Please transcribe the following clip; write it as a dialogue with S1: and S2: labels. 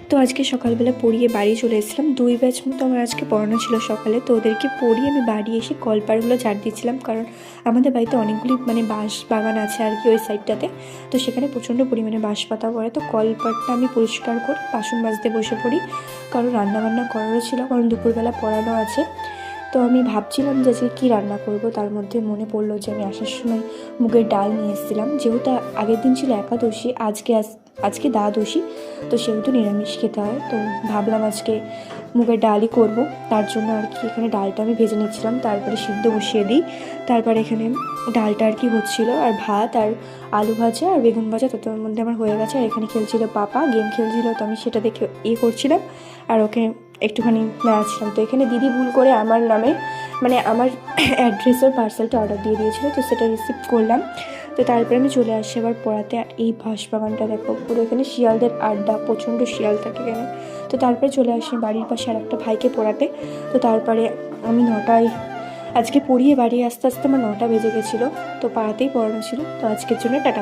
S1: তো আজকে সকালবেলা পড়িয়ে বাড়ি চলে এসেছিলাম। 2 ব্যাচ মতো আমার আজকে পড়ানো ছিল সকালে। তো ওদেরকে পড়িয়ে আমি বাড়ি এসে কলপাড়গুলো ঝাড় দিচ্ছিলাম, কারণ আমাদের বাড়িতে অনেকগুলি বাঁশ বাগান আছে আর কি ওই সাইডটাতে। তো সেখানে প্রচণ্ড পরিমাণে বাঁশ পাতা পড়ে। তো কলপাড়টা আমি পরিষ্কার করে বাসন মাজতে বসে পড়ি, কারণ রান্নাবান্না করারও ছিল, কারণ দুপুরবেলা পড়ানো আছে। তো আমি ভাবছিলাম যে আজকে কী রান্না করব, তার মধ্যে মনে পড়লো যে আমি আসার সময় মুগের ডাল নিয়ে এসেছিলাম। যেহেতু আগের দিন ছিল একাদশী, আজকে দ্বাদশী, তো সেহেতু নিরামিষ খেতে হয়। তো ভাবলাম আজকে মুগের ডালই করব। তার জন্য আর কি এখানে ডালটা আমি ভেজে নিচ্ছিলাম, তারপরে সিদ্ধ বসিয়ে দিই। তারপরে এখানে ডালটা আর কি হচ্ছিলো, আর ভাত আর আলু ভাজা আর বেগুন ভাজা তোর মধ্যে আমার হয়ে গেছে। আর এখানে খেলছিল পাপা, গেম খেলছিল, তো আমি সেটা দেখে করছিলাম আর ওকে একটুখানি নাড়াচ্ছিলাম। তো এখানে দিদি ভুল করে আমার নামে আমার অ্যাড্রেসের পার্সেলটা অর্ডার দিয়ে দিয়েছিলো, তো সেটা রিসিভ করলাম। তো তারপরে আমি চলে আসি আবার পড়াতে। আর এই বাঁশবাগানটা দেখো, পুরো এখানে শিয়ালদের আড্ডা, প্রচণ্ড শিয়াল থাকে এখানে। তো তারপরে চলে আসি বাড়ির পাশে আর একটা ভাইকে পড়াতে। তো তারপরে আমি 9টায় আজকে পড়িয়ে বাড়ি আস্তে আস্তে আমার 9টা বেজে গেছিলো। তো পাড়াতেই পড়ানো ছিল। তো আজকের জন্য টাটা।